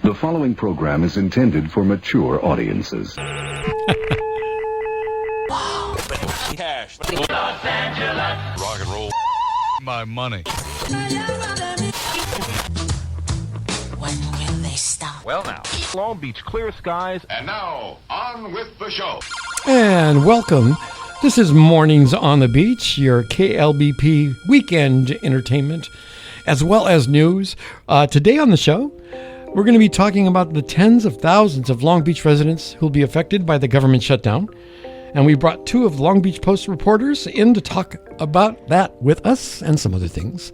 The following program is intended for mature audiences. Cash. Los Angeles. Rock and roll. My money. When will they stop? Well now, Long Beach, clear skies. And now, on with the show. And welcome. This is Mornings on the Beach, your KLBP weekend entertainment, as well as news. Today on the show, we're going to be talking about the tens of thousands of Long Beach residents who will be affected by the government shutdown. And we brought two of the LongBeach Post reporters in to talk about that with us and some other things.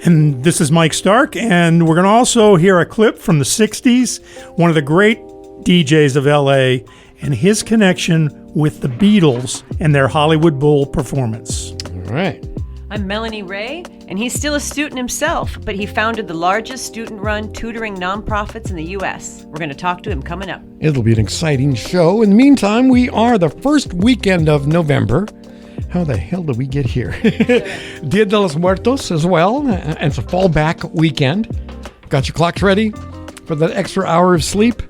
And this is Mike Stark, and we're going to also hear a clip from the 60s, one of the great DJs of LA, and his connection with the Beatles and their Hollywood Bowl performance. All right. I'm Melanie Ray, and he's still a student himself, but he founded the largest student-run tutoring nonprofits in the U.S. We're going to talk to him coming up. It'll be an exciting show. In the meantime, we are the first weekend of November. How the hell did we get here? Dia de los Muertos as well. And it's a fallback weekend. Got your clocks ready for that extra hour of sleep?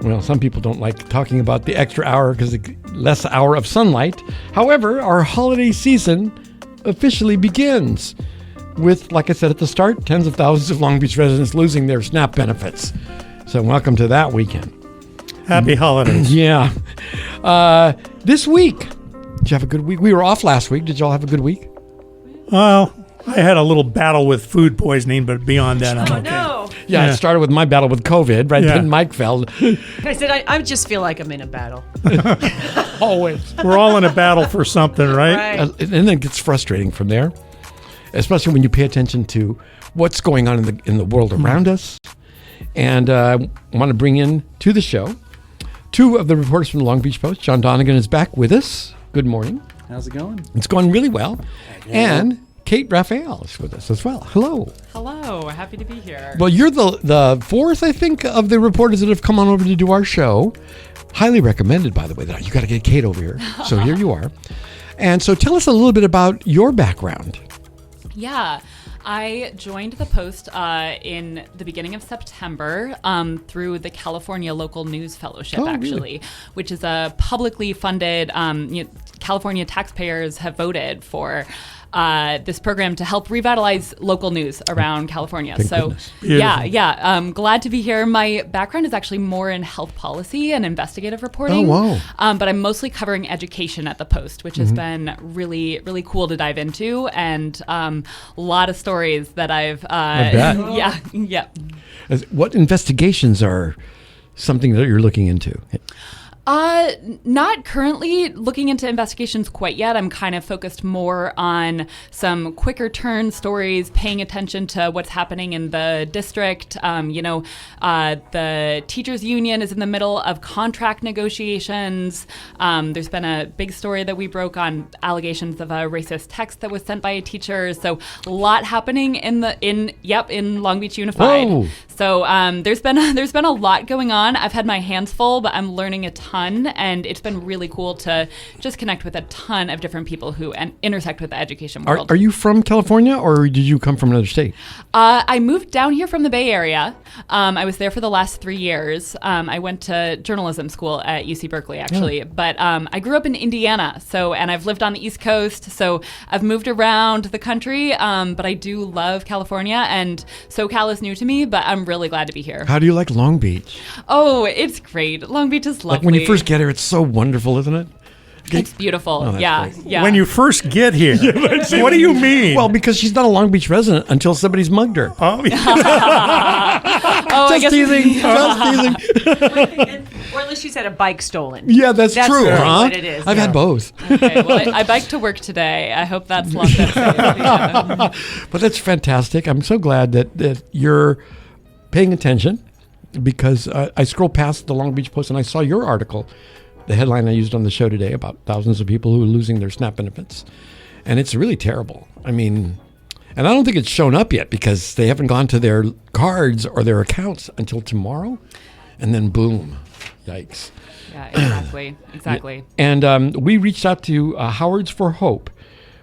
Well, some people don't like talking about the extra hour because less hour of sunlight. However, our holiday season officially begins with, like I said at the start, tens of thousands of Long Beach residents losing their SNAP benefits. So welcome to that weekend. Happy holidays. Yeah. This week, did you have a good week? We were off last week. Did y'all have a good week? Well, I had a little battle with food poisoning, but beyond that, I'm okay. No. Yeah, it started with my battle with COVID, right? Yeah. Then Mike fell. I said, I just feel like I'm in a battle. Always. We're all in a battle for something, right? Right. And then it gets frustrating from there, especially when you pay attention to what's going on in the world around us. And I want to bring in to the show two of the reporters from the Long Beach Post. John Donegan is back with us. Good morning. How's it going? It's going really well. And Kate Raphael is with us as well. Hello. Hello. Happy to be here. Well, you're the fourth, I think, of the reporters that have come on over to do our show. Highly recommended, by the way. You got to get Kate over here. So here you are. And so tell us a little bit about your background. Yeah. I joined the Post in the beginning of September through the California Local News Fellowship, really? Which is a publicly funded, California taxpayers have voted for this program to help revitalize local news around California. Thank So, goodness. yeah. Glad to be here. My background is actually more in health policy and investigative reporting. Oh, wow. But I'm mostly covering education at the Post, which has been really, really cool to dive into, and a lot of stories that I've. I bet. Yeah. What investigations are something that you're looking into? Not currently looking into investigations quite yet. I'm kind of focused more on some quicker turn stories, paying attention to what's happening in the district. The teachers union is in the middle of contract negotiations. There's been a big story that we broke on allegations of a racist text that was sent by a teacher. So a lot happening in Long Beach Unified. Whoa. So there's been a lot going on. I've had my hands full, but I'm learning a ton, and it's been really cool to just connect with a ton of different people who intersect with the education world. Are you from California, or did you come from another state? I moved down here from the Bay Area. I was there for the last 3 years. I went to journalism school at UC Berkeley, actually. But I grew up in Indiana, and I've lived on the East Coast, so I've moved around the country, but I do love California, and SoCal is new to me, but I'm really glad to be here. How do you like Long Beach? Oh, it's great. Long Beach is lovely. Like when you first get here, it's so wonderful, isn't it? It's beautiful. Oh, yeah. When you first get here, what do you mean? Well, because she's not a Long Beach resident until somebody's mugged her. Oh, yeah. Just teasing. Or at least she's had a bike stolen. Yeah, that's true, really huh? what it is. I've had both. Okay, well, I biked to work today. I hope that's locked up. Yeah. But that's fantastic. I'm so glad that you're paying attention, because I scrolled past the Long Beach Post and I saw your article, the headline I used on the show today, about thousands of people who are losing their SNAP benefits. And it's really terrible. I mean, and I don't think it's shown up yet because they haven't gone to their cards or their accounts until tomorrow. And then boom, yikes. Yeah, exactly. And we reached out to Howards for Hope,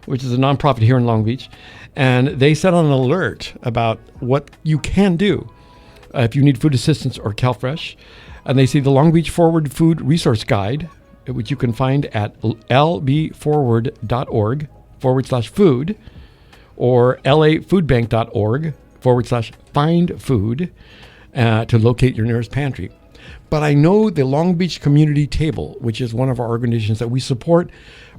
which is a nonprofit here in Long Beach. And they set on an alert about what you can do if you need food assistance or CalFresh. And they say the Long Beach Forward Food Resource Guide, which you can find at lbforward.org/food or lafoodbank.org/findfood to locate your nearest pantry. But I know the Long Beach Community Table, which is one of our organizations that we support,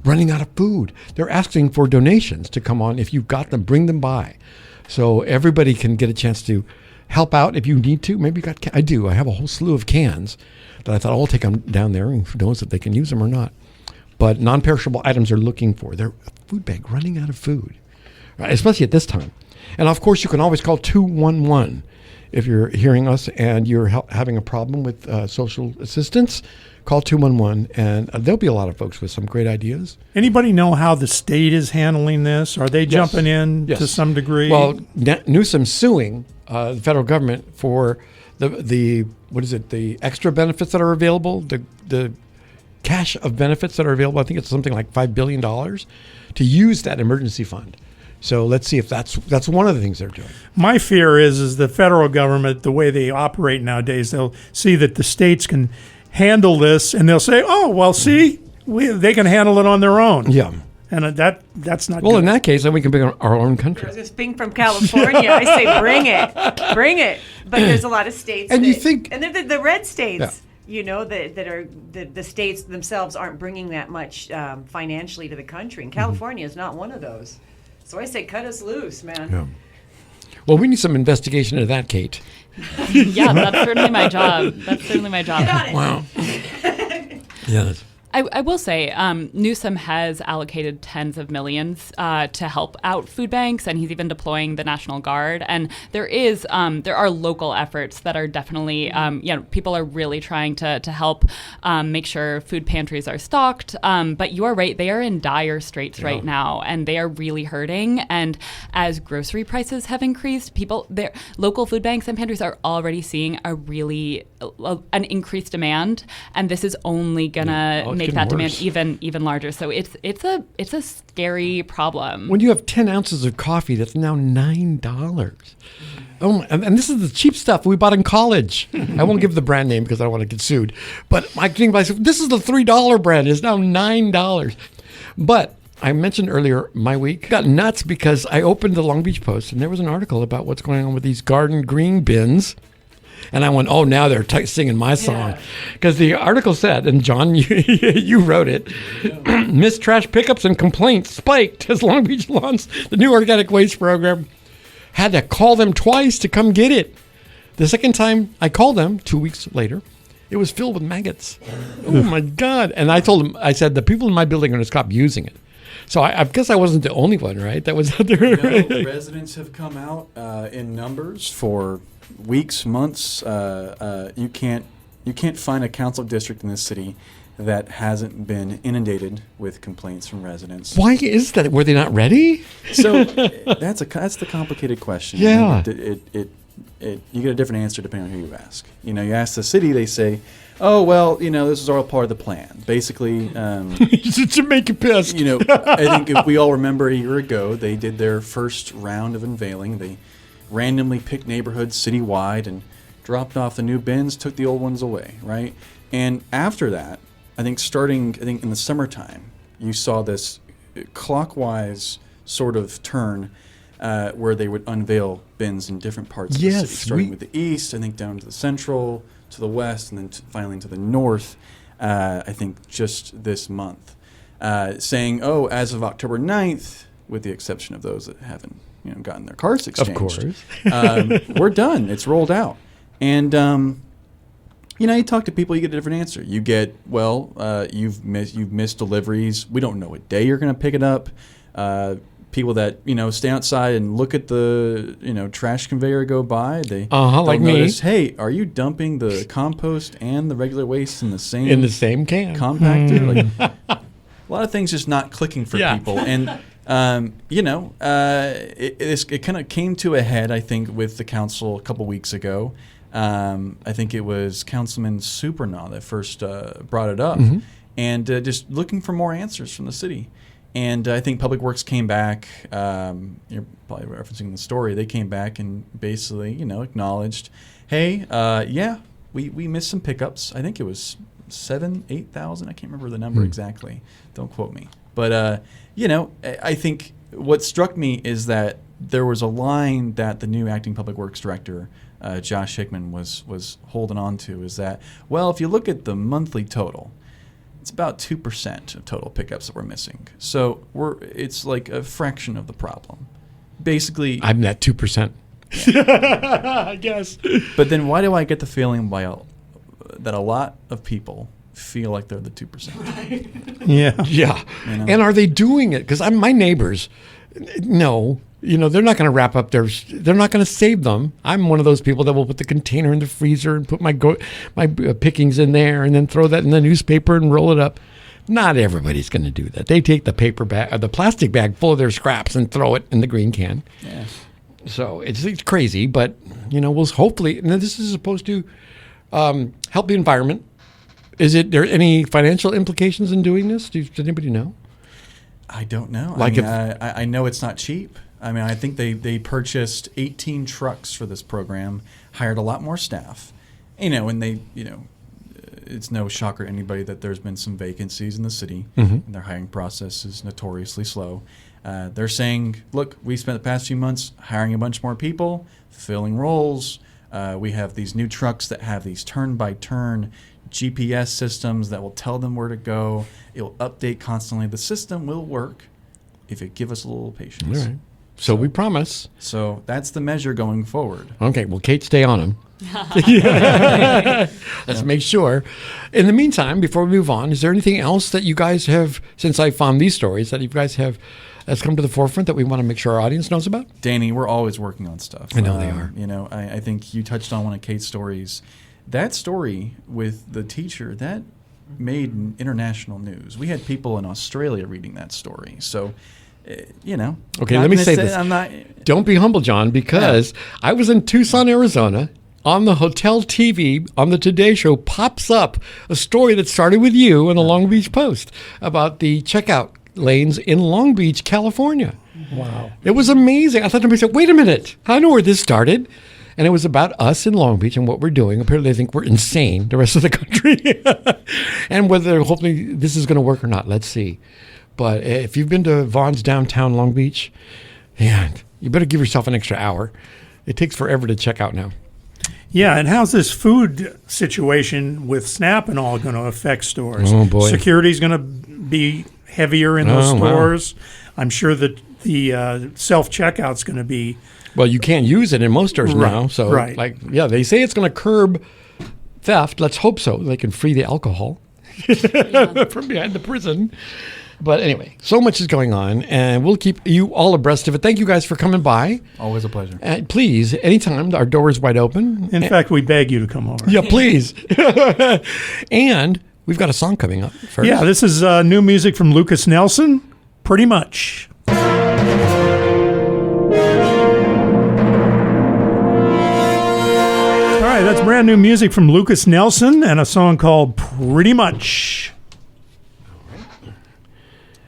running out of food. They're asking for donations to come on. If you've got them, bring them by. So everybody can get a chance to help out if you need to. Maybe you got, I do. I have a whole slew of cans that I thought I'll take them down there, and who knows if they can use them or not. But non-perishable items they're looking for. They're a food bank running out of food, right? Especially at this time. And of course, you can always call 211 if you're hearing us and you're having a problem with social assistance. Call 211, and there'll be a lot of folks with some great ideas. Anybody know how the state is handling this? Are they jumping in to some degree? Well, Newsom's suing the federal government for the extra benefits that are available, the cash of benefits that are available. I think it's something like $5 billion to use that emergency fund. So let's see if that's one of the things they're doing. My fear is the federal government, the way they operate nowadays, they'll see that the states can handle this, and they'll say, "Oh, well, see, they can handle it on their own." Yeah. And that's not well, good. In that case, then we can bring our own country. Just being from California, I say bring it. But there's a lot of states, and they're the red states, that are the states themselves aren't bringing that much financially to the country. And California is not one of those. So I say cut us loose, man. Yeah. Well, we need some investigation into that, Kate. Yeah, that's certainly my job. Wow. Yeah. I will say Newsom has allocated tens of millions to help out food banks, and he's even deploying the National Guard. And there are local efforts that are definitely, people are really trying to help make sure food pantries are stocked. But you are right, they are in dire straits right now, and they are really hurting. And as grocery prices have increased, their local food banks and pantries are already seeing an increased demand, and this is only gonna make that demand even larger. So it's a scary problem. When you have 10 ounces of coffee that's now $9. Oh, and this is the cheap stuff we bought in college. I won't give the brand name because I don't want to get sued. But I think this is the $3 brand. It's now $9. But I mentioned earlier my week got nuts because I opened the Long Beach Post and there was an article about what's going on with these garden green bins. And I went, oh, now they're singing my song. Because the article said, and John, you wrote it, missed trash pickups and complaints spiked as Long Beach launched the new organic waste program. Had to call them twice to come get it. The second time I called them, 2 weeks later, it was filled with maggots. Oh, my God. And I told them, I said, the people in my building are going to stop using it. So I guess I wasn't the only one, right? That was out there. No, residents have come out in numbers for weeks, months. You can't find a council district in this city that hasn't been inundated with complaints from residents. Why is that? Were they not ready? So that's the complicated question. Yeah. You get a different answer depending on who you ask. You ask the city, they say, "Oh, well, this is all part of the plan." Basically, to make you pissed. I think if we all remember a year ago, they did their first round of unveiling. They randomly picked neighborhoods citywide and dropped off the new bins, took the old ones away, right? And after that, I think in the summertime, you saw this clockwise sort of turn where they would unveil bins in different parts of the city, starting with the east, I think down to the central, to the west, and then finally to the north, I think just this month, saying, oh, as of October 9th, with the exception of those that haven't gotten their cards exchanged. Of course. We're done. It's rolled out. And, you talk to people, you get a different answer. You get, you've missed deliveries. We don't know what day you're going to pick it up. People that, stay outside and look at the, trash conveyor go by. They'll like notice, me. Hey, are you dumping the compost and the regular waste in the same can compactor? A lot of things just not clicking for people. And it kind of came to a head, I think, with the council a couple weeks ago. I think it was Councilman Supernaw that first brought it up, and just looking for more answers from the city. And I think Public Works came back. You're probably referencing the story. They came back and basically, acknowledged, hey, we missed some pickups. I think it was 8,000. I can't remember the number exactly. Don't quote me. But I think what struck me is that there was a line that the new acting Public Works director, Josh Hickman, was holding on to. Is that, well, if you look at the monthly total, it's about 2% of total pickups that we're missing. So it's like a fraction of the problem. Basically, I'm that 2%. I guess. But then why do I get the feeling that a lot of people feel like they're the 2%? Yeah. Yeah. And are they doing it? Because my neighbors, no. They're not going to wrap up they're not going to save them. I'm one of those people that will put the container in the freezer and put my pickings in there and then throw that in the newspaper and roll it up. Not everybody's going to do that. They take the paper bag, or the plastic bag full of their scraps and throw it in the green can. Yeah. So it's crazy, but we'll hopefully, and this is supposed to help the environment. Is there any financial implications in doing this? Does anybody know? I don't know. Like I know it's not cheap. I think they purchased 18 trucks for this program, hired a lot more staff, and they, it's no shocker to anybody that there's been some vacancies in the city, and their hiring process is notoriously slow. They're saying, look, we spent the past few months hiring a bunch more people, filling roles. We have these new trucks that have these turn-by-turn GPS systems that will tell them where to go. It will update constantly. The system will work if you give us a little patience. All right. So we promise. So that's the measure going forward. Okay. Well, Kate, stay on him. Let's make sure. In the meantime, before we move on, is there anything else that you guys have, since I found these stories, that you guys have that's come to the forefront that we want to make sure our audience knows about? Danny, we're always working on stuff. I know they are. I think you touched on one of Kate's stories. That story with the teacher, that made international news. We had people in Australia reading that story. So, Okay, let me say this. Don't be humble, John, because I was in Tucson, Arizona. On the hotel TV, on the Today Show, pops up a story that started with you in the LongBeach Post about the checkout lanes in Long Beach, California. Wow. It was amazing. I thought to myself, wait a minute. I know where this started. And it was about us in Long Beach and what we're doing. Apparently, they think we're insane, the rest of the country. And whether hopefully this is going to work or not, let's see. But if you've been to Vaughn's downtown Long Beach, you better give yourself an extra hour. It takes forever to check out now. Yeah, and how's this food situation with SNAP and all going to affect stores? Oh, boy. Security's going to be heavier in those stores. Wow. I'm sure that the self-checkout's going to be... Well, you can't use it in most stores now. So, they say it's going to curb theft. Let's hope so. They can free the alcohol from behind the prison. But anyway, so much is going on, and we'll keep you all abreast of it. Thank you guys for coming by. Always a pleasure. Please, anytime, our door is wide open. In fact, we beg you to come over. Yeah, please. And we've got a song coming up first. Yeah, this is new music from Lucas Nelson, Pretty Much. All right, that's brand new music from Lucas Nelson and a song called Pretty Much.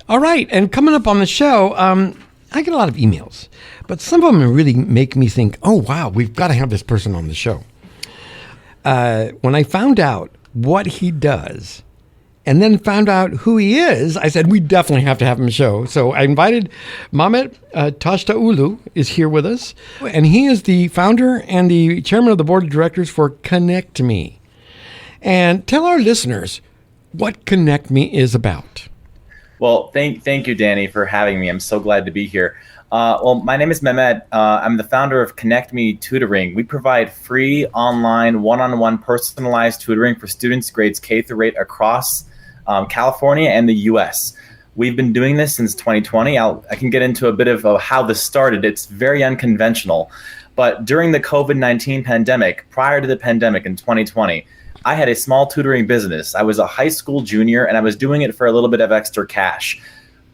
All right, and coming up on the show, I get a lot of emails, but some of them really make me think, oh, wow, we've got to have this person on the show. When I found out what he does and then found out who he is, I said, we definitely have to have him on the show. So I invited Mehmet Tascioglu is here with us, and he is the founder and the chairman of the board of directors for Connect Me. And tell our listeners what Connect Me is about. Well, thank you, Danny, for having me. I'm so glad to be here. My name is Mehmet. I'm the founder of Connect Me Tutoring. We provide free online one-on-one personalized tutoring for students grades K through 8 across California and the U.S. We've been doing this since 2020. I can get into a bit of how this started. It's very unconventional. But during the COVID-19 pandemic, prior to the pandemic in 2020, I had a small tutoring business. I was a high school junior, and I was doing it for a little bit of extra cash.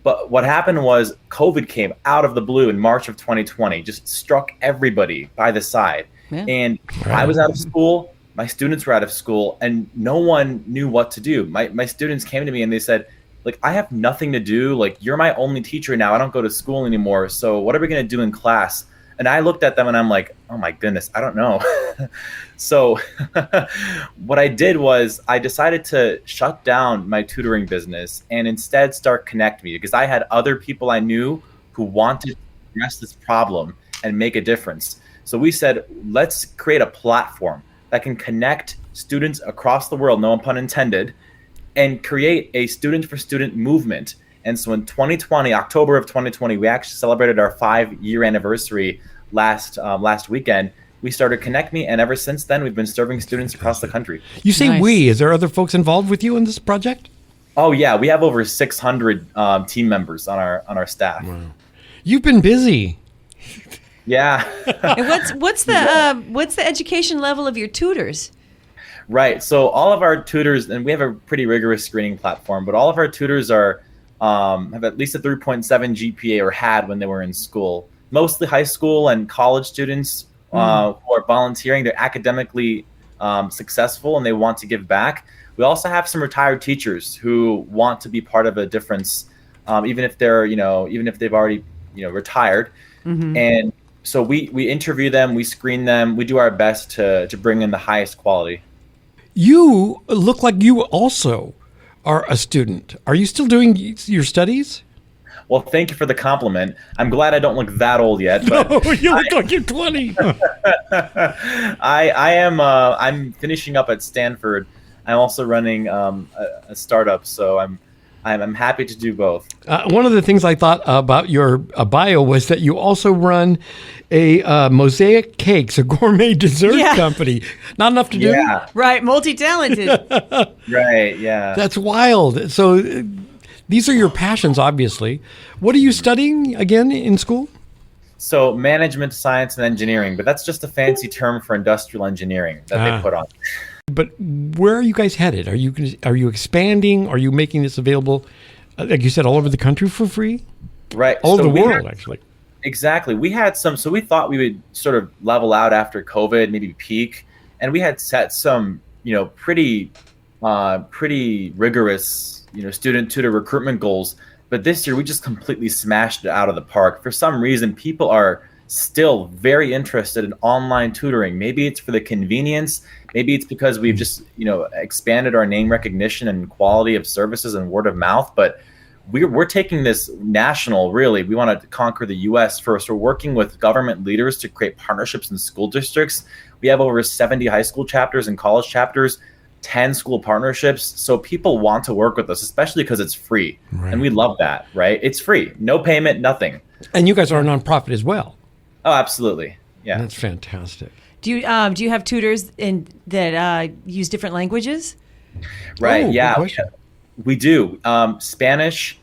But what happened was COVID came out of the blue in March of 2020, just struck everybody by the side. Yeah. And I was out of school, my students were out of school, and no one knew what to do. My students came to me and they said, like, I have nothing to do. Like, you're my only teacher now. I don't go to school anymore. So what are we going to do in class? And I looked at them and I'm like, oh my goodness, I don't know. So what I did was I decided to shut down my tutoring business and instead start Connect Me, because I had other people I knew who wanted to address this problem and make a difference. So we said, let's create a platform that can connect students across the world, no pun intended, and create a student for student movement. And so in 2020, October of 2020, we actually celebrated our 5-year anniversary last weekend. We started Connect Me, and ever since then, we've been serving students across the country. You say we. Is there other folks involved with you in this project? Oh, yeah. We have over 600 team members on our staff. Wow. You've been busy. Yeah. And what's the education level of your tutors? Right. So all of our tutors, and we have a pretty rigorous screening platform, but all of our tutors are have at least a 3.7 GPA or had when they were in school. Mostly high school and college students who are volunteering. They're academically successful and they want to give back. We also have some retired teachers who want to be part of a difference, even if they've already retired. Mm-hmm. And so we interview them, we screen them, we do our best to bring in the highest quality. You look like you also are a student. Are you still doing your studies? Well, thank you for the compliment. I'm glad I don't look that old yet. But no, you look like you're 20. I am. I'm finishing up at Stanford. I'm also running a startup, so I'm happy to do both. One of the things I thought about your bio was that you also run a Mosaic Cakes, a gourmet dessert company. Not enough to do? Yeah. Right, multi-talented. Right, yeah. That's wild. So these are your passions, obviously. What are you studying again in school? So management, science, and engineering, but that's just a fancy term for industrial engineering that they put on. But where are you guys headed? Are you expanding? Are you making this available, like you said, all over the country for free? Right. All over the world, actually. Exactly. We had so we thought we would sort of level out after COVID, maybe peak. And we had set some, pretty rigorous, student tutor recruitment goals. But this year we just completely smashed it out of the park. For some reason, people are still very interested in online tutoring. Maybe it's for the convenience. Maybe it's because we've just, expanded our name recognition and quality of services and word of mouth. But we're taking this national, really. We want to conquer the U.S. first. We're working with government leaders to create partnerships in school districts. We have over 70 high school chapters and college chapters, 10 school partnerships. So people want to work with us, especially because it's free. Right. And we love that, right? It's free. No payment, nothing. And you guys are a nonprofit as well. Oh, absolutely. Yeah. That's fantastic. Do you have tutors that use different languages? Right. Yeah. We do. Spanish,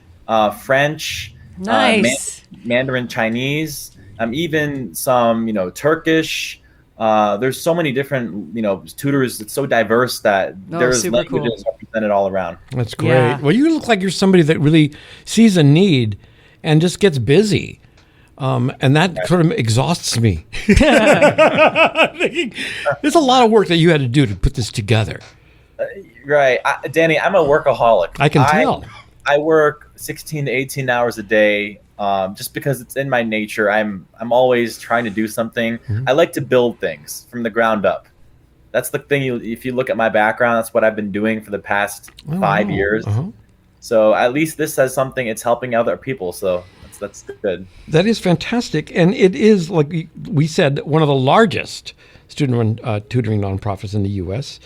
French, nice. Mandarin Chinese, even some, Turkish. There's so many different, tutors. It's so diverse that there's languages represented all around. That's great. Yeah. Well, you look like you're somebody that really sees a need and just gets busy. And that sort of exhausts me. Thinking, there's a lot of work that you had to do to put this together. Right. Danny, I'm a workaholic. I can tell. I work 16 to 18 hours a day just because it's in my nature. I'm always trying to do something. Mm-hmm. I like to build things from the ground up. That's the thing. If you look at my background, that's what I've been doing for the past 5 years. Uh-huh. So at least this says something. It's helping other people. So that's good. That is fantastic. And it is, like we said, one of the largest student-run tutoring nonprofits in the U.S.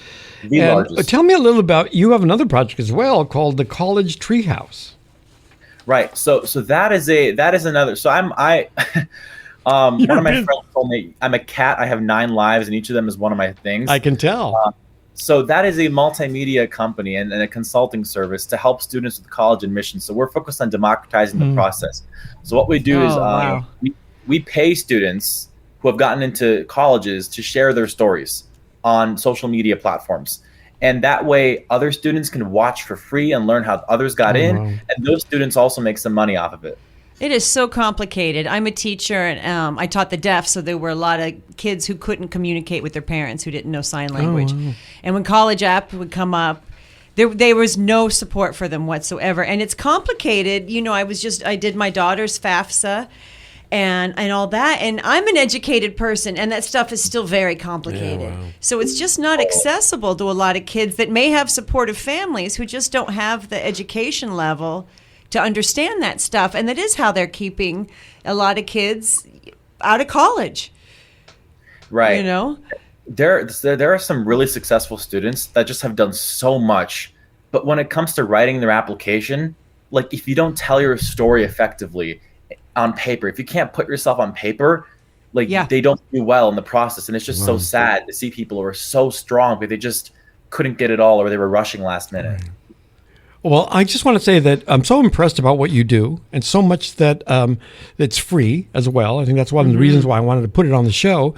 The largest. Tell me a little about, you have another project as well called the College Treehouse. Right. So that is another. So one of my friends told me I'm a cat. I have 9 lives, and each of them is one of my things. I can tell. So that is a multimedia company and a consulting service to help students with college admissions. So we're focused on democratizing the process. So what we do is we pay students who have gotten into colleges to share their stories on social media platforms. And that way other students can watch for free and learn how others got in. Wow. And those students also make some money off of it. It is so complicated. I'm a teacher, and I taught the deaf, so there were a lot of kids who couldn't communicate with their parents who didn't know sign language. Oh, wow. And when College App would come up, There was no support for them whatsoever. And it's complicated. You know, I did my daughter's FAFSA and all that. And I'm an educated person, and that stuff is still very complicated. Yeah, wow. So it's just not accessible to a lot of kids that may have supportive families who just don't have the education level to understand that stuff. And that is how they're keeping a lot of kids out of college. Right. You know? There are some really successful students that just have done so much, but when it comes to writing their application, like if you don't tell your story effectively on paper, if you can't put yourself on paper, like they don't do well in the process. And it's just so sad to see people who are so strong, but they just couldn't get it all, or they were rushing last minute. Well, I just want to say that I'm so impressed about what you do, and so much that it's free as well. I think that's one of the reasons why I wanted to put it on the show.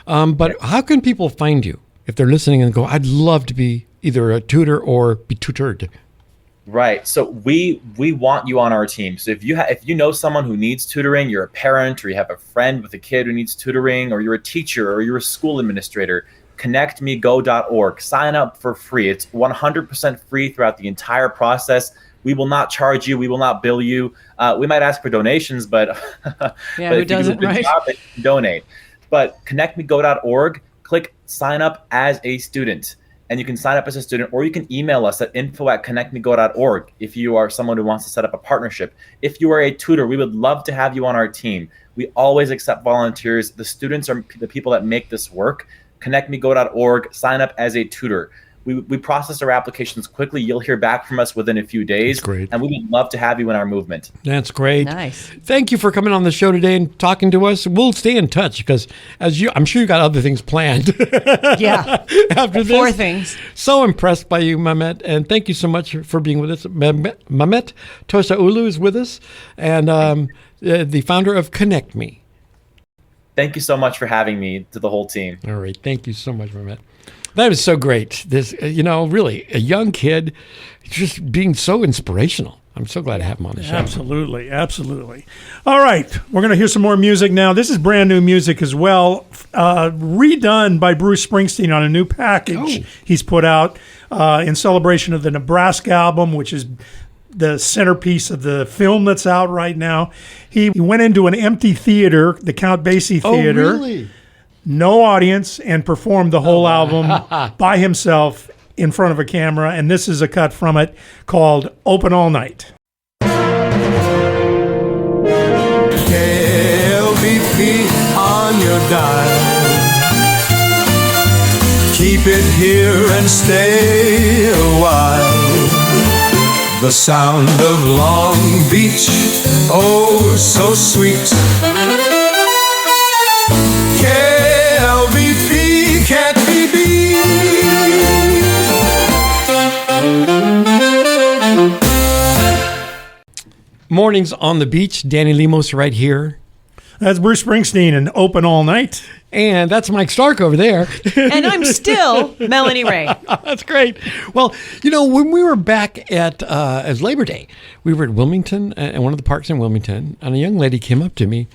But how can people find you if they're listening and go, I'd love to be either a tutor or be tutored? Right. So we want you on our team. So if you know someone who needs tutoring, you're a parent, or you have a friend with a kid who needs tutoring, or you're a teacher, or you're a school administrator, connectmego.org. Sign up for free. It's 100% free throughout the entire process. We will not charge you. We will not bill you. We might ask for donations, but, but who doesn't, right? Job, you can donate. But connectmego.org, click sign up as a student. And you can sign up as a student, or you can email us at info@connectmego.org if you are someone who wants to set up a partnership. If you are a tutor, we would love to have you on our team. We always accept volunteers. The students are the people that make this work. Connectmego.org, sign up as a tutor. We process our applications quickly. You'll hear back from us within a few days. That's great. And we would love to have you in our movement. That's great. Nice. Thank you for coming on the show today and talking to us. We'll stay in touch because I'm sure you got other things planned. Yeah. After this. 4 things. So impressed by you, Mehmet, and thank you so much for being with us. Mehmet Tascioglu is with us, and the founder of Connect Me. Thank you so much for having me, to the whole team. All right. Thank you so much, Mehmet. That was so great. This, really a young kid just being so inspirational. I'm so glad to have him on the show. Absolutely. Absolutely. All right. We're going to hear some more music now. This is brand new music as well, redone by Bruce Springsteen on a new package he's put out in celebration of the Nebraska album, which is the centerpiece of the film that's out right now. He went into an empty theater, the Count Basie Theater. Oh, really? No audience, and performed the whole album by himself in front of a camera. And this is a cut from it called Open All Night. KLBP on your dial. Keep it here and stay a while. The sound of Long Beach, oh so sweet. KLBP can't be beat. Mornings on the beach. Danny Lemos right here. That's Bruce Springsteen and Open All Night. And that's Mike Stark over there. And I'm still Melanie Ray. That's great. Well, when we were back at as Labor Day, we were at Wilmington, at one of the parks in Wilmington, and a young lady came up to me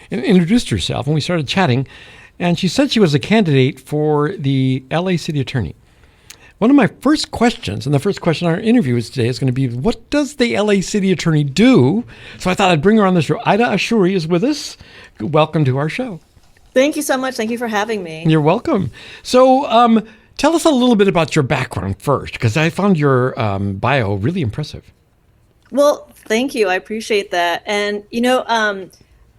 and introduced herself, and we started chatting. And she said she was a candidate for the LA City Attorney. One of my first questions, and the first question on our interview today is going to be, what does the LA City Attorney do? So I thought I'd bring her on the show. Aida Ashouri is with us. Welcome to our show. Thank you so much. Thank you for having me. You're welcome. So tell us a little bit about your background first, because I found your bio really impressive. Well, thank you. I appreciate that. And,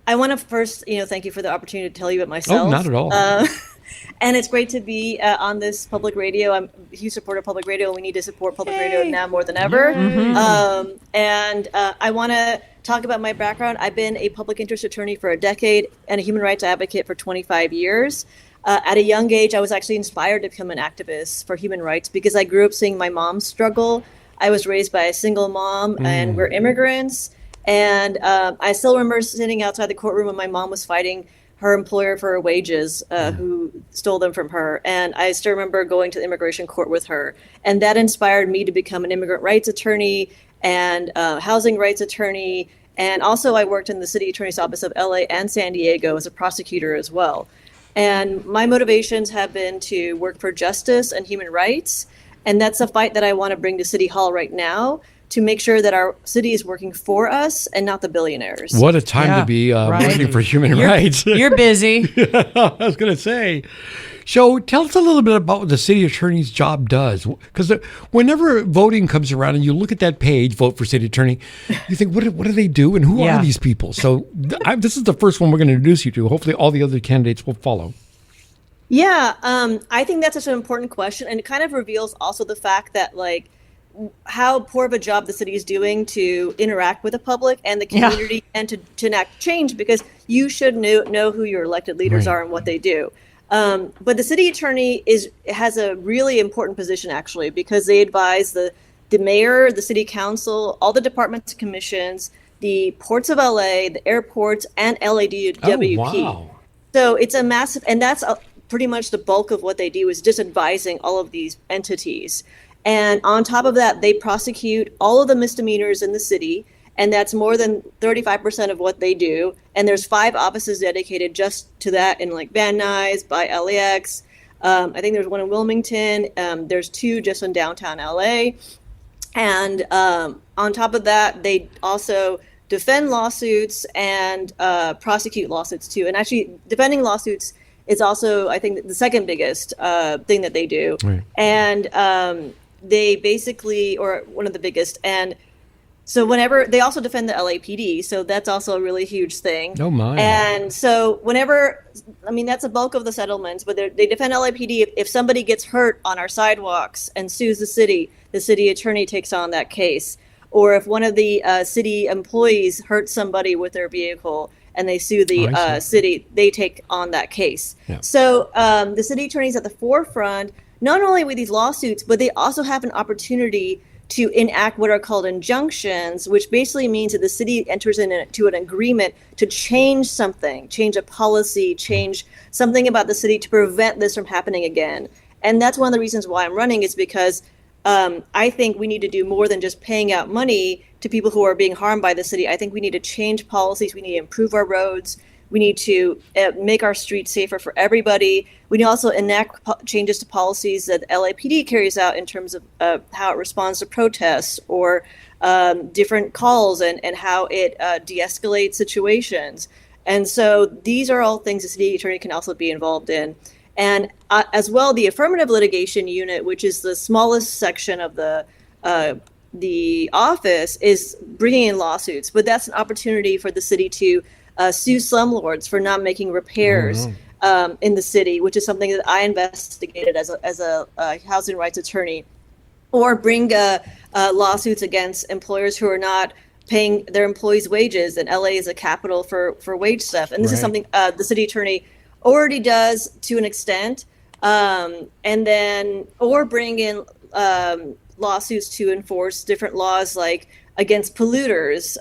I want to first, thank you for the opportunity to tell you about myself. Oh, not at all. And it's great to be on this public radio. I'm a huge supporter of public radio, and we need to support public radio now more than ever. Mm-hmm. And I want to talk about my background. I've been a public interest attorney for a decade and a human rights advocate for 25 years. At a young age, I was actually inspired to become an activist for human rights because I grew up seeing my mom struggle. I was raised by a single mom, and we're immigrants. And I still remember sitting outside the courtroom when my mom was fighting her employer for her wages, who stole them from her. And I still remember going to the immigration court with her. And that inspired me to become an immigrant rights attorney and housing rights attorney. And also I worked in the city attorney's office of LA and San Diego as a prosecutor as well. And my motivations have been to work for justice and human rights And that's a fight that I want to bring to City Hall right now, to make sure that our city is working for us and not the billionaires. What a time to be working for human rights. You're busy. I was going to say. So tell us a little bit about what the city attorney's job does. Because whenever voting comes around and you look at that page, Vote for City Attorney, you think, what do they do and who are these people? So this is the first one we're going to introduce you to. Hopefully all the other candidates will follow. Yeah, I think that's such an important question. And it kind of reveals also the fact that, like, how poor of a job the city is doing to interact with the public and the community and to enact change, because you should know who your elected leaders are and what they do. But the city attorney has a really important position, actually, because they advise the mayor, the city council, all the departments and commissions, the ports of LA, the airports, and LADWP. Oh, wow. So it's a massive, and that's pretty much the bulk of what they do, is just advising all of these entities. And on top of that, they prosecute all of the misdemeanors in the city, and that's more than 35% of what they do. And there's 5 offices dedicated just to that in, like, Van Nuys, by LAX. I think there's one in Wilmington. There's 2 just in downtown LA. And on top of that, they also defend lawsuits and prosecute lawsuits too. And actually, defending lawsuits is also, I think, the second biggest thing that they do. Right. And they basically, or one of the biggest. And so whenever they also defend the LAPD, so that's also a really huge thing. Oh my! And so whenever, I mean, that's a bulk of the settlements, but they defend LAPD. If somebody gets hurt on our sidewalks and sues the city attorney takes on that case. Or if one of the city employees hurts somebody with their vehicle and they sue the city, they take on that case. Yeah. So the city attorney's at the forefront, not only with these lawsuits, but they also have an opportunity to enact what are called injunctions, which basically means that the city enters into an agreement to change something, change a policy, change something about the city to prevent this from happening again. And that's one of the reasons why I'm running, is because I think we need to do more than just paying out money to people who are being harmed by the city. I think we need to change policies. We need to improve our roads. We need to make our streets safer for everybody. We need to also enact changes to policies that LAPD carries out in terms of how it responds to protests or different calls and how it de-escalates situations. And so these are all things the city attorney can also be involved in. And as well, the affirmative litigation unit, which is the smallest section of the office, is bringing in lawsuits. But that's an opportunity for the city to sue slumlords for not making repairs in the city, which is something that I investigated as a housing rights attorney, or bring lawsuits against employers who are not paying their employees' wages. And LA is a capital for wage theft. And this is something the city attorney already does to an extent, and then, or bring in lawsuits to enforce different laws, like against polluters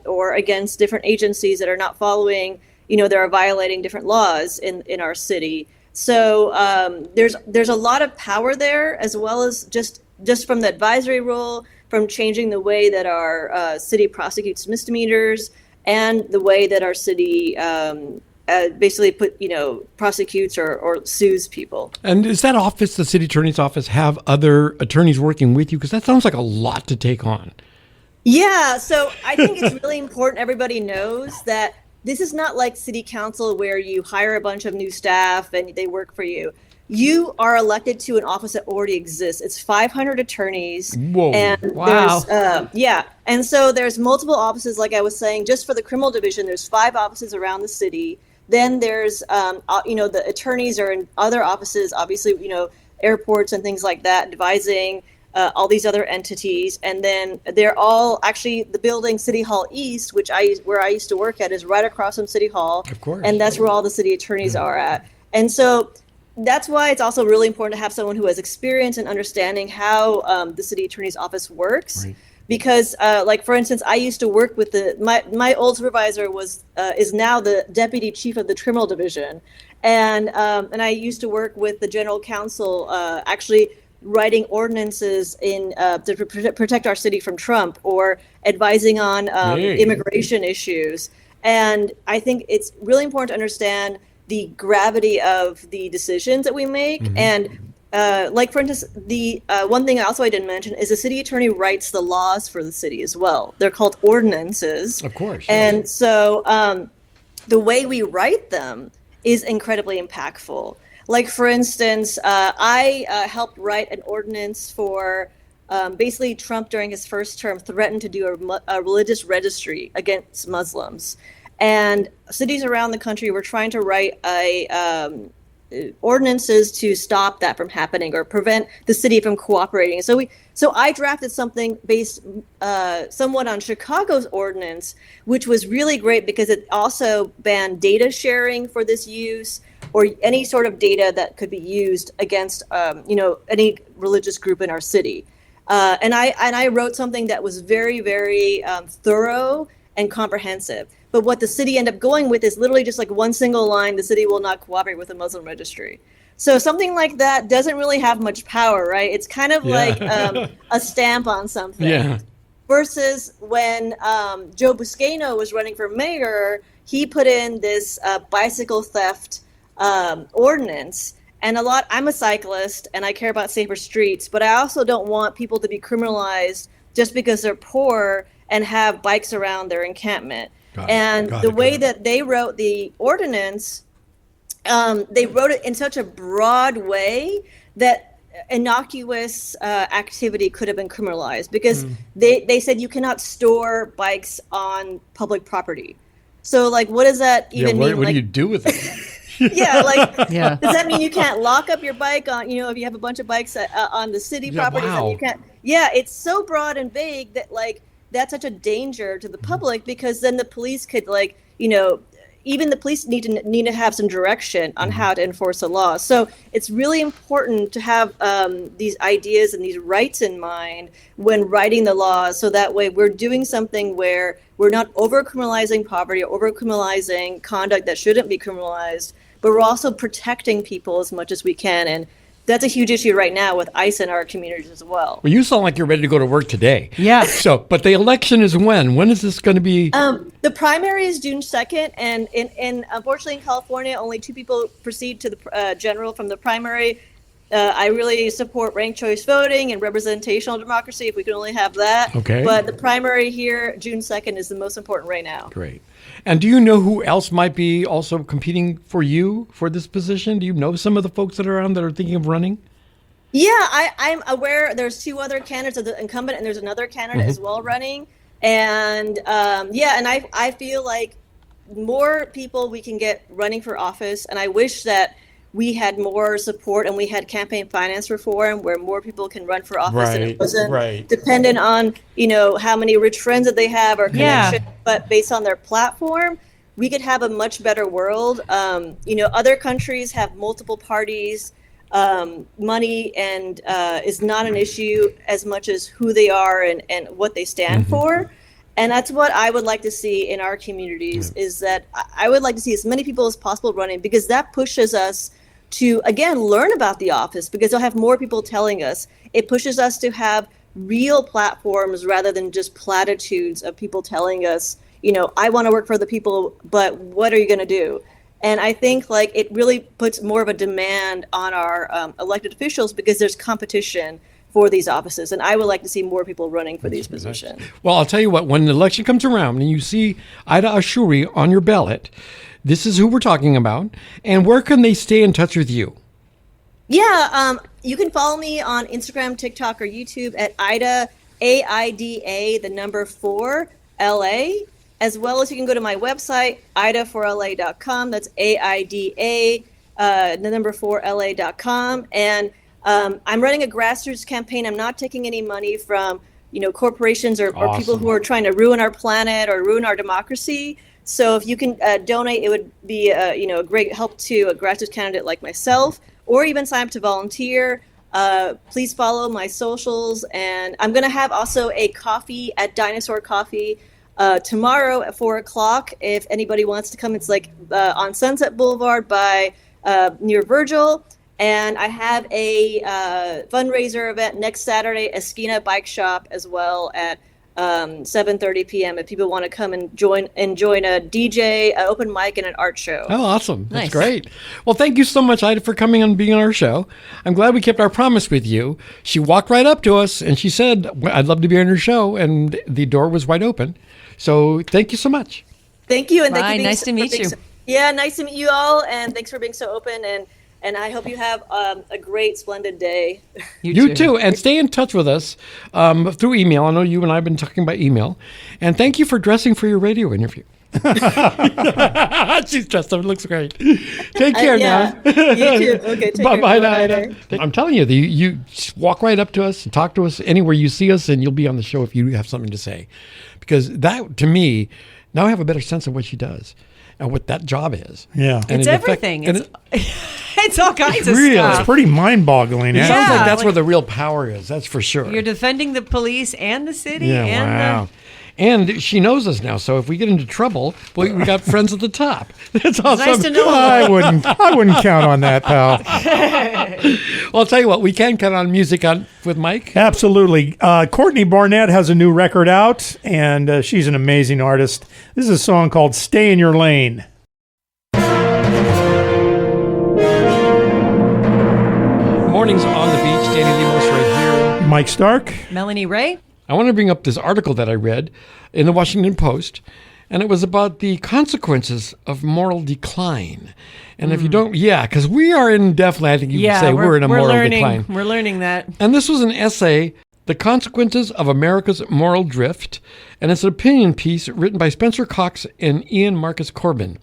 or against different agencies that are not following, that are violating different laws in our city. So there's a lot of power there, as well as just from the advisory role, from changing the way that our city prosecutes misdemeanors and the way that our city basically prosecutes or sues people. And does that office, the city attorney's office, have other attorneys working with you? Because that sounds like a lot to take on. Yeah, so I think it's really important everybody knows that this is not like city council where you hire a bunch of new staff and they work for you. You are elected to an office that already exists. It's 500 attorneys. Whoa. And wow. And so there's multiple offices, like I was saying, just for the criminal division, there's 5 offices around the city. Then there's, the attorneys are in other offices, obviously, airports and things like that, advising all these other entities. And then they're all actually, the building City Hall East, where I used to work at, is right across from City Hall. Of course. And that's where all the city attorneys are at. And so that's why it's also really important to have someone who has experience in understanding how the city attorney's office works. Right. Because, for instance, I used to work with my old supervisor is now the deputy chief of the criminal division, and I used to work with the general counsel, actually writing ordinances to protect our city from Trump, or advising on immigration issues. And I think it's really important to understand the gravity of the decisions that we make. Mm-hmm. And like for instance, the one thing also I didn't mention is the city attorney writes the laws for the city as well. They're called ordinances. Of course. And so the way we write them is incredibly impactful. Like for instance, I helped write an ordinance for basically Trump during his first term threatened to do a religious registry against Muslims. And cities around the country were trying to write ordinances to stop that from happening or prevent the city from cooperating. So I drafted something based somewhat on Chicago's ordinance, which was really great because it also banned data sharing for this use or any sort of data that could be used against any religious group in our city. And I wrote something that was very, very thorough and comprehensive. But what the city ended up going with is literally just like one single line: the city will not cooperate with a Muslim registry. So something like that doesn't really have much power, right? It's kind of like a stamp on something. Yeah. Versus when Joe Buscaino was running for mayor, he put in this bicycle theft ordinance. And I'm a cyclist and I care about safer streets, but I also don't want people to be criminalized just because they're poor and have bikes around their encampment. The way that they wrote the ordinance, they wrote it in such a broad way that innocuous activity could have been criminalized because they said you cannot store bikes on public property. So like, what does that even mean? What do you do with it? Does that mean you can't lock up your bike on, if you have a bunch of bikes on the city property? Wow. You can't. Yeah, it's so broad and vague that that's such a danger to the public because then the police could even the police need to have some direction on how to enforce the law. So it's really important to have these ideas and these rights in mind when writing the laws. So that way we're doing something where we're not over-criminalizing poverty or over-criminalizing conduct that shouldn't be criminalized, but we're also protecting people as much as we can. And that's a huge issue right now with ICE in our communities as well. Well, you sound like you're ready to go to work today. Yeah. But the election is when? When is this going to be? The primary is June 2nd, and unfortunately in California, only 2 people proceed to the general from the primary. I really support ranked choice voting and representational democracy if we can only have that. Okay. But the primary here, June 2nd, is the most important right now. Great. And do you know who else might be also competing for you for this position? Do you know some of the folks that are around that are thinking of running? Yeah, I'm aware there's 2 other candidates of the incumbent, and there's another candidate as well running. And and I feel like more people we can get running for office, and I wish that we had more support and we had campaign finance reform where more people can run for office and it wasn't dependent on, how many rich friends that they have or connections, but based on their platform, we could have a much better world. Other countries have multiple parties, money and is not an issue as much as who they are and what they stand for. And that's what I would like to see in our communities is that I would like to see as many people as possible running because that pushes us to, again, learn about the office because they'll have more people telling us. It pushes us to have real platforms rather than just platitudes of people telling us, I want to work for the people, but what are you going to do? And I think it really puts more of a demand on our elected officials because there's competition for these offices. And I would like to see more people running for these positions. Well, I'll tell you what, when the election comes around and you see Aida Ashouri on your ballot, this is who we're talking about. And where can they stay in touch with you? Yeah, you can follow me on Instagram, TikTok, or YouTube at Aida, AIDA, the number 4, LA, as well as you can go to my website, aidaforla.com. That's AIDA, the number 4, LA.com. And I'm running a grassroots campaign. I'm not taking any money from, corporations or people who are trying to ruin our planet or ruin our democracy. So if you can donate, it would be a great help to a grassroots candidate like myself, or even sign up to volunteer. Please follow my socials, and I'm going to have also a coffee at Dinosaur Coffee tomorrow at 4:00. If anybody wants to come, it's on Sunset Boulevard by near Virgil. And I have a fundraiser event next Saturday, Esquina Bike Shop, as well at 7:30 p.m. if people want to come and join a DJ, an open mic, and an art show. Oh, awesome. That's Nice. great. Well, thank you so much, Ida, for coming and being on our show. I'm glad we kept our promise with you. She walked right up to us and she said, I'd love to be on your show. And the door was wide open. So thank you so much. Thank you, and Bye. thank you. Nice to meet you. Yeah, nice to meet you all, and thanks for being so open. And I hope you have a great, splendid day. You too. And stay in touch with us through email. I know you and I have been talking by email. And thank you for dressing for your radio interview. She's dressed up. It looks great. Take care now. You too. Okay, take care. Bye-bye, Ida. I'm telling you, you just walk right up to us and talk to us anywhere you see us, and you'll be on the show if you have something to say. Because that, to me, now I have a better sense of what she does and what that job is. Yeah. And It's everything. It's all kinds of Real. stuff. It's pretty mind-boggling. It sounds like that's like- where the real power is. That's for sure. You're defending the police and the city. Yeah, and wow. And she knows us now, so if we get into trouble, we got friends at the top. That's awesome. nice to know. I wouldn't count on that, pal. Well, I'll tell you what, we can count on music with Mike. Absolutely. Courtney Barnett has a new record out, and she's an amazing artist. This is a song called Stay in Your Lane. Mornings on the beach. Danny Lemos right here. Mike Stark. Melanie Ray. I want to bring up this article that I read in the Washington Post, and it was about the consequences of moral decline. And if you don't, because we are definitely, I think you would say we're in a moral decline. We're learning that. And this was an essay, The Consequences of America's Moral Drift, and it's an opinion piece written by Spencer Cox and Ian Marcus Corbin.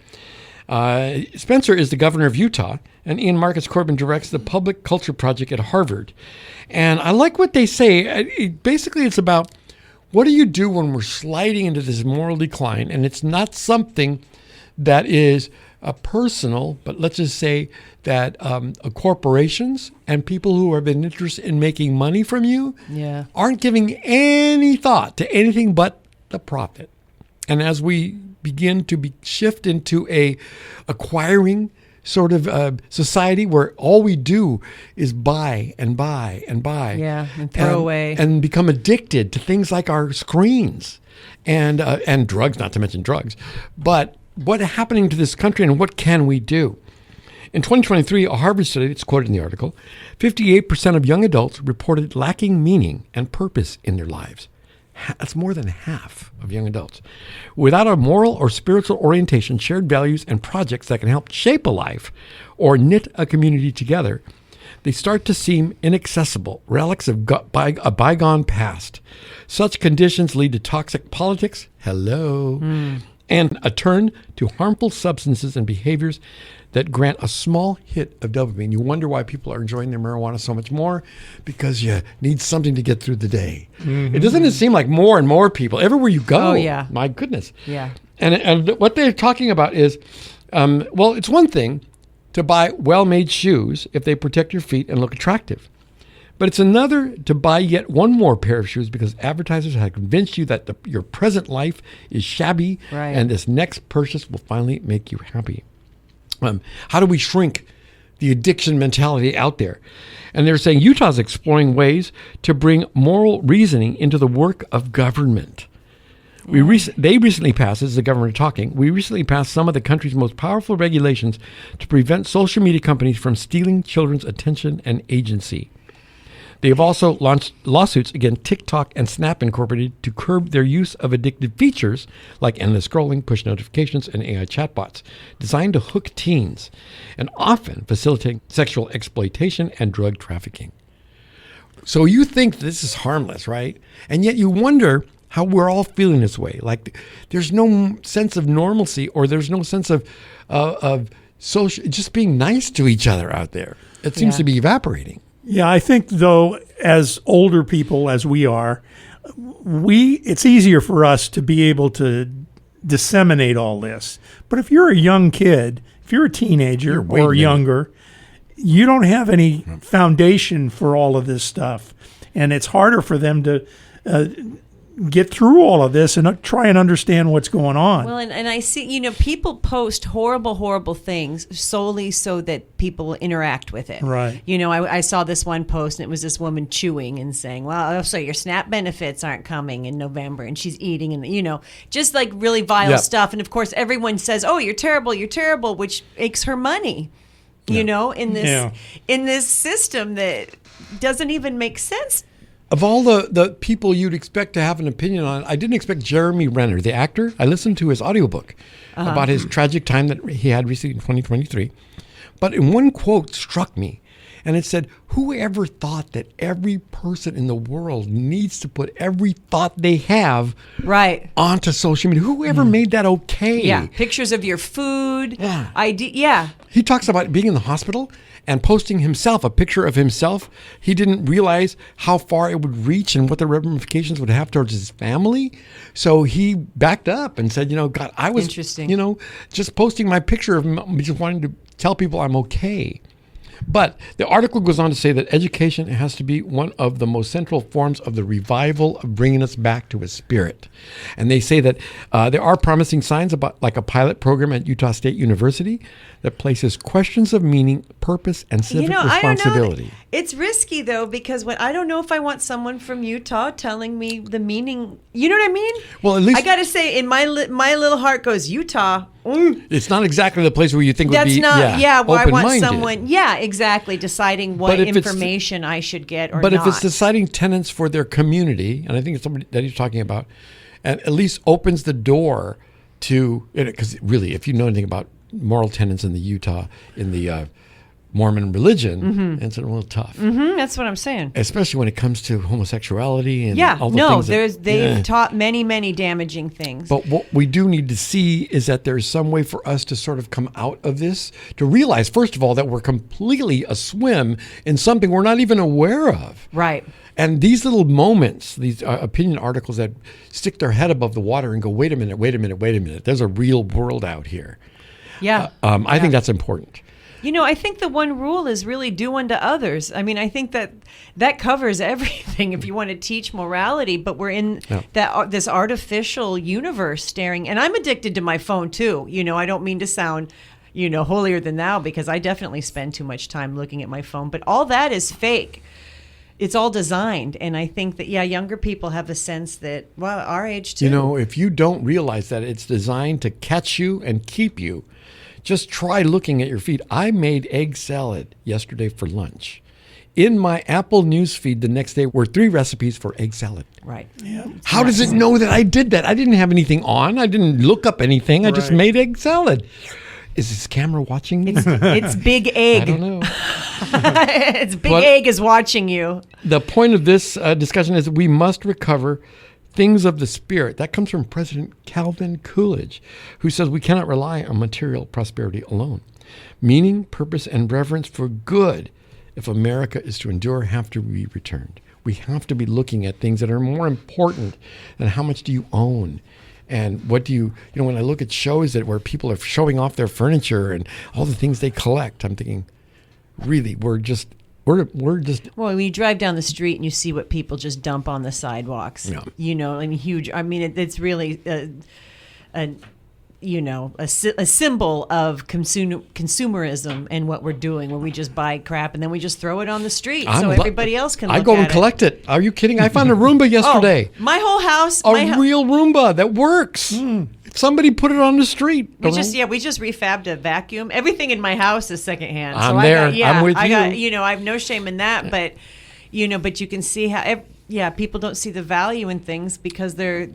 Spencer is the governor of Utah, and Ian Marcus Corbin directs the Public Culture Project at Harvard. And I like what they say. Basically, it's about what do you do when we're sliding into this moral decline, and it's not something that is personal, but let's just say that corporations and people who have been interested in making money from you aren't giving any thought to anything but the profit. And as we begin to shift into a acquiring sort of society where all we do is buy and buy and buy, and throw away, and become addicted to things like our screens and drugs, not to mention drugs. But what is happening to this country, and what can we do? In 2023, a Harvard study, it's quoted in the article, 58% of young adults reported lacking meaning and purpose in their lives. That's more than half of young adults. Without a moral or spiritual orientation, shared values, and projects that can help shape a life or knit a community together, they start to seem inaccessible, relics of a bygone past. Such conditions lead to toxic politics, and a turn to harmful substances and behaviors that grant a small hit of dopamine. You wonder why people are enjoying their marijuana so much more, because you need something to get through the day. It doesn't seem like more and more people, everywhere you go, my goodness. And what they're talking about is, it's one thing to buy well-made shoes if they protect your feet and look attractive. But it's another to buy yet one more pair of shoes because advertisers have convinced you that your present life is shabby and this next purchase will finally make you happy. How do we shrink the addiction mentality out there? And they're saying Utah's exploring ways to bring moral reasoning into the work of government. They recently passed, this is the government talking, we recently passed some of the country's most powerful regulations to prevent social media companies from stealing children's attention and agency. They have also launched lawsuits against TikTok and Snap Incorporated to curb their use of addictive features like endless scrolling, push notifications, and AI chatbots designed to hook teens and often facilitate sexual exploitation and drug trafficking. So you think this is harmless, right? And yet you wonder how we're all feeling this way. Like there's no sense of normalcy, or there's no sense of social, just being nice to each other out there. It seems to be evaporating. Yeah, I think, though, as older people as we are, it's easier for us to be able to disseminate all this. But if you're a young kid, if you're a teenager or younger, you don't have any foundation for all of this stuff. And it's harder for them to get through all of this and try and understand what's going on. Well, and I see, people post horrible, horrible things solely so that people interact with it. Right. I saw this one post, and it was this woman chewing and saying, well, so your SNAP benefits aren't coming in November, and she's eating, and, just like really vile stuff. And, of course, everyone says, oh, you're terrible, which makes her money, in this system that doesn't even make sense. Of all the people you'd expect to have an opinion on, I didn't expect Jeremy Renner, the actor. I listened to his audiobook about his tragic time that he had recently in 2023. But in one quote struck me, and it said, whoever thought that every person in the world needs to put every thought they have onto social media? Whoever made that okay? Yeah, pictures of your food. He talks about being in the hospital and posting himself, a picture of himself. He didn't realize how far it would reach and what the ramifications would have towards his family. So he backed up and said, God, I was, just posting my picture of him, just wanting to tell people I'm okay. But the article goes on to say that education has to be one of the most central forms of the revival of bringing us back to a spirit. And they say that there are promising signs about like a pilot program at Utah State University that places questions of meaning, purpose, and civic responsibility. I don't know. It's risky, though, because I don't know if I want someone from Utah telling me the meaning. You know what I mean? Well, at least I got to say, in my little heart goes, Utah. It's not exactly the place where you think would be where I want open-minded. someone, exactly, deciding what information I should get or but not. But if it's deciding tenets for their community, and I think it's somebody that he's talking about, and at least opens the door to, because really, if you know anything about moral tenets in the Mormon religion, it's a little tough. That's what I'm saying. Especially when it comes to homosexuality and all the things. They've taught many, many damaging things. But what we do need to see is that there's some way for us to sort of come out of this, to realize, first of all, that we're completely aswim in something we're not even aware of. Right. And these little moments, these opinion articles that stick their head above the water and go, wait a minute, there's a real world out here. Yeah. I think that's important. I think the one rule is really do unto others. I mean, I think that covers everything if you want to teach morality, but we're in this artificial universe staring. And I'm addicted to my phone too. I don't mean to sound, holier than thou, because I definitely spend too much time looking at my phone, but all that is fake. It's all designed. And I think that, younger people have a sense that, well, our age too. If you don't realize that it's designed to catch you and keep you, just try looking at your feed. I made egg salad yesterday for lunch. In my Apple News feed the next day were 3 recipes for egg salad. Right. Yeah. How does it know that I did that? I didn't have anything on. I didn't look up anything. I just made egg salad. Is this camera watching me? It's Big Egg. I don't know. It's Big Egg is watching you. The point of this discussion is that we must recover things of the spirit. That comes from President Calvin Coolidge, who says we cannot rely on material prosperity alone. Meaning, purpose, and reverence for good, if America is to endure, have to be returned. We have to be looking at things that are more important than how much do you own. And what do you when I look at shows where people are showing off their furniture and all the things they collect, I'm thinking, really, we're just. Well, when you drive down the street and you see what people just dump on the sidewalks, huge. I mean, it's really a symbol of consumerism and what we're doing, where we just buy crap and then we just throw it on the street so everybody else can look at it. I go and collect it. Are you kidding? I found a Roomba yesterday. My whole house. Real Roomba that works. Somebody put it on the street. We just refabbed a vacuum. Everything in my house is secondhand. I'm with you. I have no shame in that, but you can see how people don't see the value in things because they're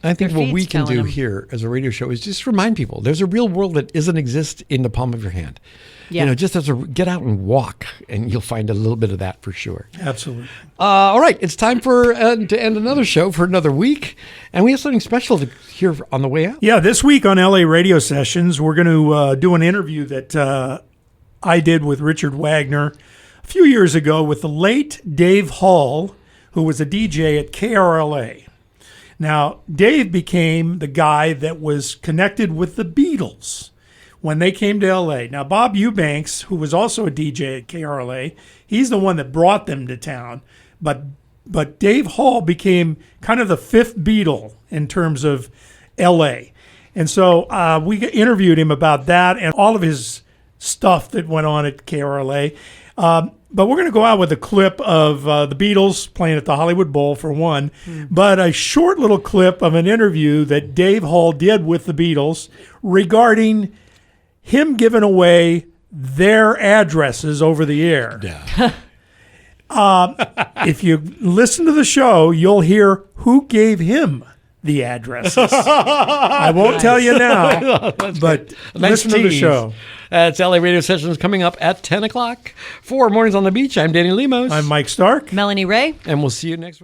I think what we can do here as a radio show is just remind people there's a real world that doesn't exist in the palm of your hand. Yeah. Just get out and walk, and you'll find a little bit of that for sure. Absolutely. All right, it's time for to end another show for another week, and we have something special to hear on the way out. Yeah, this week on LA Radio Sessions, we're going to do an interview that I did with Richard Wagner a few years ago with the late Dave Hall, who was a DJ at KRLA. Now, Dave became the guy that was connected with the Beatles when they came to L.A. Now, Bob Eubanks, who was also a DJ at KRLA, he's the one that brought them to town. But But Dave Hall became kind of the fifth Beatle in terms of L.A. And so we interviewed him about that and all of his stuff that went on at KRLA. But we're going to go out with a clip of the Beatles playing at the Hollywood Bowl, for one, but a short little clip of an interview that Dave Hall did with the Beatles regarding him giving away their addresses over the air. Yeah. If you listen to the show, you'll hear who gave him the addresses. I won't tell you now, but listen to the show. That's LA Radio Sessions coming up at 10 o'clock. For Mornings on the Beach, I'm Danny Lemos. I'm Mike Stark. Melanie Ray. And we'll see you next week.